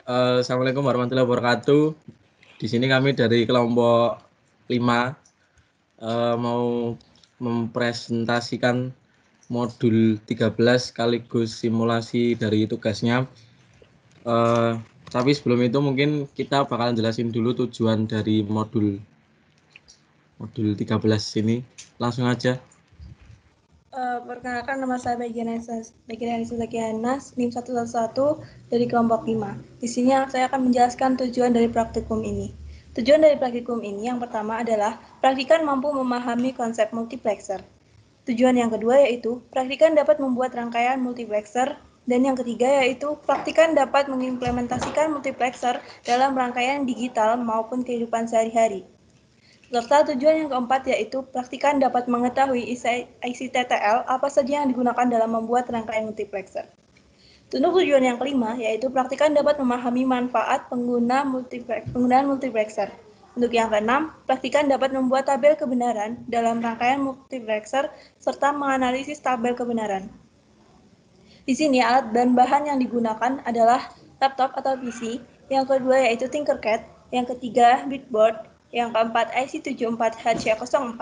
Assalamualaikum warahmatullahi wabarakatuh. Di sini kami dari kelompok 5 mau mempresentasikan modul 13 sekaligus simulasi dari tugasnya. Tapi sebelum itu mungkin kita bakalan jelasin dulu tujuan dari modul 13 ini. Langsung aja. Perkenalkan, nama saya Bagianisa Zakianas, NIM 111 dari kelompok 5. Di sini saya akan menjelaskan tujuan dari praktikum ini. Tujuan dari praktikum ini yang pertama adalah praktikan mampu memahami konsep multiplexer. Tujuan yang kedua yaitu praktikan dapat membuat rangkaian multiplexer. Dan yang ketiga yaitu praktikan dapat mengimplementasikan multiplexer dalam rangkaian digital maupun kehidupan sehari-hari. Serta tujuan yang keempat yaitu praktikan dapat mengetahui isi TTL apa saja yang digunakan dalam membuat rangkaian multiplexer. Untuk tujuan yang kelima yaitu praktikan dapat memahami manfaat penggunaan multiplexer. Untuk yang keenam, praktikan dapat membuat tabel kebenaran dalam rangkaian multiplexer serta menganalisis tabel kebenaran. Di sini alat dan bahan yang digunakan adalah laptop atau PC, yang kedua yaitu Tinkercad, yang ketiga Bitboard, yang keempat IC74HC04,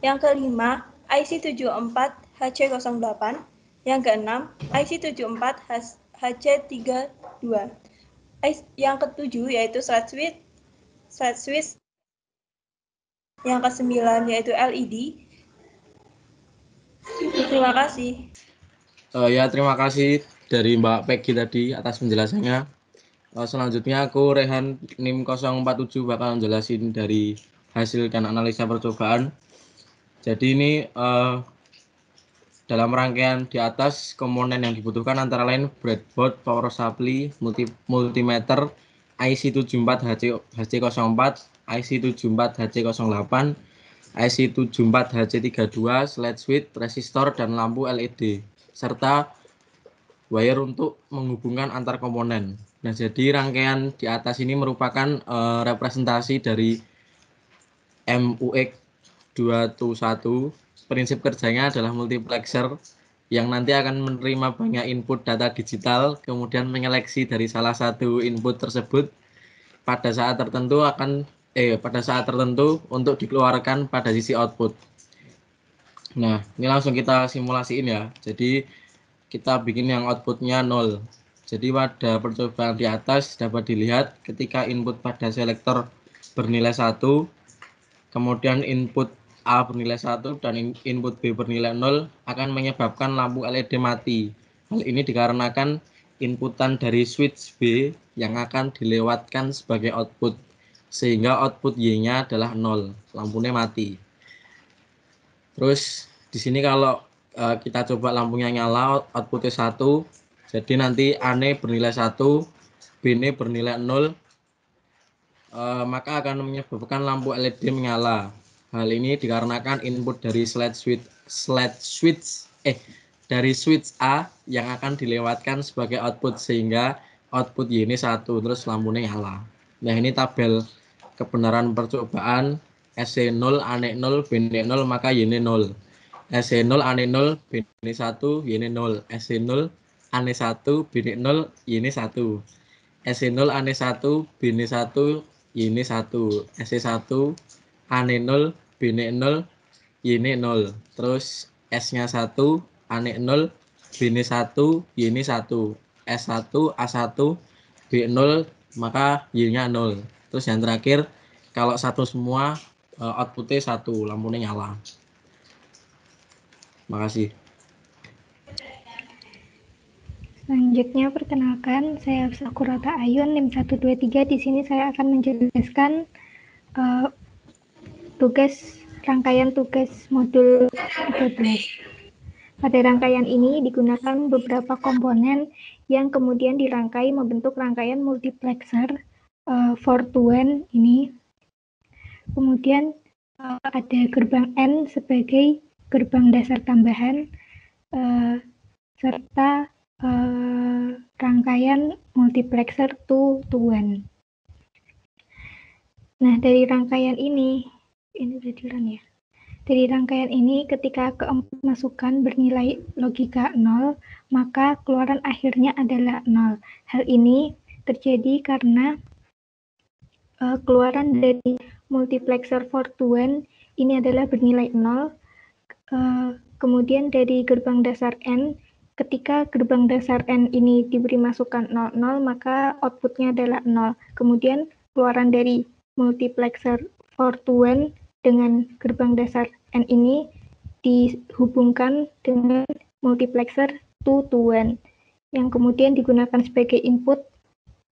yang kelima IC74HC08, yang keenam IC74HC32, yang ketujuh yaitu slide switch, yang kesembilan yaitu LED. Terima kasih. Terima kasih dari Mbak Peggy tadi atas penjelasannya. Selanjutnya aku Rehan NIM 047 bakal jelasin dari hasil dan analisa percobaan. Jadi ini dalam rangkaian di atas komponen yang dibutuhkan antara lain breadboard, power supply, multimeter, IC74HC04, IC74HC08, IC74HC32, slide switch, resistor, dan lampu LED, serta wire untuk menghubungkan antar komponen. Nah, jadi rangkaian di atas ini merupakan representasi dari MUX 221. Prinsip kerjanya adalah multiplexer yang nanti akan menerima banyak input data digital, kemudian menyeleksi dari salah satu input tersebut pada saat tertentu untuk dikeluarkan pada sisi output. Nah, ini langsung kita simulasiin ya. Jadi kita bikin yang outputnya 0. Jadi pada percobaan di atas dapat dilihat ketika input pada selektor bernilai 1, kemudian input A bernilai 1 dan input B bernilai 0 akan menyebabkan lampu LED mati. Hal ini dikarenakan inputan dari switch B yang akan dilewatkan sebagai output, sehingga output Y-nya adalah 0, lampunya mati. Terus di sini kalau kita coba lampunya nyala, outputnya 1, jadi nanti A-nya bernilai 1, B-nya bernilai 0, maka akan menyebabkan lampu LED menyala. Hal ini dikarenakan input dari dari switch A yang akan dilewatkan sebagai output, sehingga output Y ini 1, terus lampunya nyala. Nah, ini tabel kebenaran percobaan. SC0, ANE0, BNE0, maka YN 0. SC0, ANE0, BNE1, YN 0. SC0, ANE1, BNE0, YN 1. SC0, ANE1, BNE1, YN 1. SC1, ANE0, BNE0, YN 0. Terus S-nya 1, ANE0, BNE1, YN 1. S1, A1, B0, maka Y-nya 0. Terus yang terakhir, kalau 1 semua, outputnya 1, lampunya nyala. Makasih. Selanjutnya, perkenalkan, saya Sakurata Ayun, NIM 123. Di sini saya akan menjelaskan rangkaian tugas modul 13. Pada rangkaian ini digunakan beberapa komponen yang kemudian dirangkai membentuk rangkaian multiplexer 4-to-1 ini. Kemudian ada gerbang N sebagai gerbang dasar tambahan serta rangkaian multiplexer 2-to-1. Nah, dari rangkaian ini udah di-run ya. Dari rangkaian ini, ketika keempat masukan bernilai logika 0, maka keluaran akhirnya adalah 0. Hal ini terjadi karena keluaran dari multiplexer Fortuan ini adalah bernilai 0. Kemudian dari gerbang dasar N, ketika gerbang dasar N ini diberi masukan 00, maka outputnya adalah 0. Kemudian keluaran dari multiplexer Fortuan dengan gerbang dasar N ini dihubungkan dengan multiplexer Tuan yang kemudian digunakan sebagai input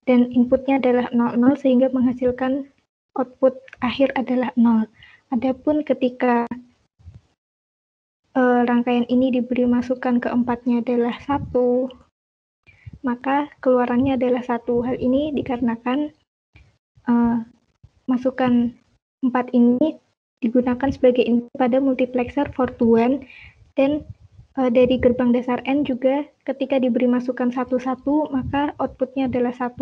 dan inputnya adalah 00 sehingga menghasilkan output akhir adalah 0. Adapun ketika rangkaian ini diberi masukan keempatnya adalah 1, maka keluarannya adalah 1. Hal ini dikarenakan masukan 4 ini digunakan sebagai input pada multiplexer Fortuan dan dari gerbang dasar N juga ketika diberi masukan 1, maka outputnya adalah 1.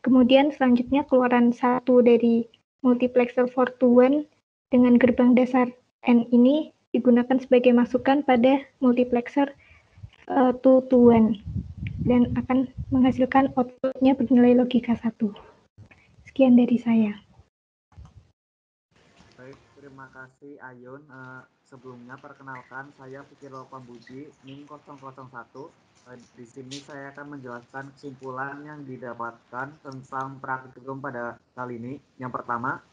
Kemudian selanjutnya keluaran 1 dari multiplexer Fortuan dengan gerbang dasar N ini digunakan sebagai masukan pada multiplexer Tuan dan akan menghasilkan outputnya bernilai logika 1. Sekian dari saya. Baik, terima kasih Ayun. Sebelumnya perkenalkan, saya Fikirul Pambudi, NIM 001. Di sini saya akan menjelaskan kesimpulan yang didapatkan tentang praktikum pada kali ini. Yang pertama,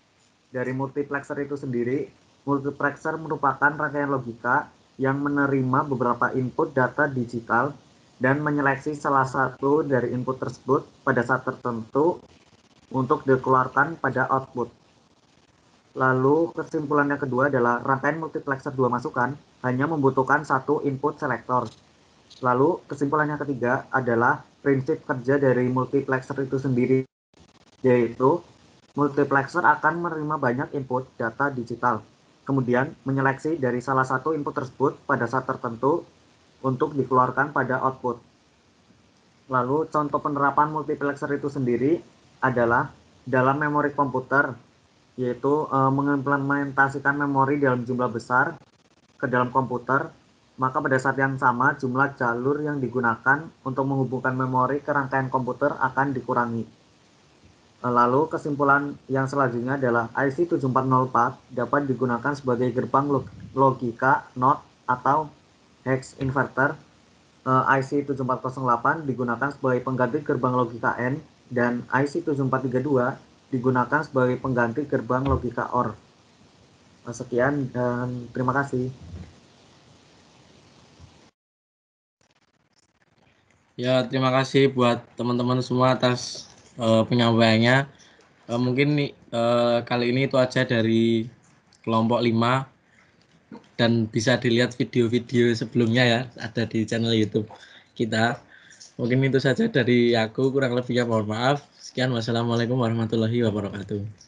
dari multiplexer itu sendiri, multiplexer merupakan rangkaian logika yang menerima beberapa input data digital dan menyeleksi salah satu dari input tersebut pada saat tertentu untuk dikeluarkan pada output. Lalu kesimpulan yang kedua adalah rangkaian multiplexer 2 masukan hanya membutuhkan satu input selektor. Lalu kesimpulan yang ketiga adalah prinsip kerja dari multiplexer itu sendiri, yaitu multiplexer akan menerima banyak input data digital, kemudian menyeleksi dari salah satu input tersebut pada saat tertentu untuk dikeluarkan pada output. Lalu contoh penerapan multiplexer itu sendiri adalah dalam memori komputer, yaitu mengimplementasikan memori dalam jumlah besar ke dalam komputer, maka pada saat yang sama jumlah jalur yang digunakan untuk menghubungkan memori ke rangkaian komputer akan dikurangi. Lalu kesimpulan yang selanjutnya adalah IC 7404 dapat digunakan sebagai gerbang logika NOT atau hex inverter. IC 7408 digunakan sebagai pengganti gerbang logika N dan IC 7432 digunakan sebagai pengganti gerbang logika OR. Sekian dan terima kasih. Ya, terima kasih buat teman-teman semua atas penyampaiannya. Mungkin kali ini itu aja dari kelompok 5 dan bisa dilihat video-video sebelumnya ya, ada di channel YouTube kita. Mungkin itu saja dari aku, kurang lebihnya mohon maaf. Sekian, wassalamualaikum warahmatullahi wabarakatuh.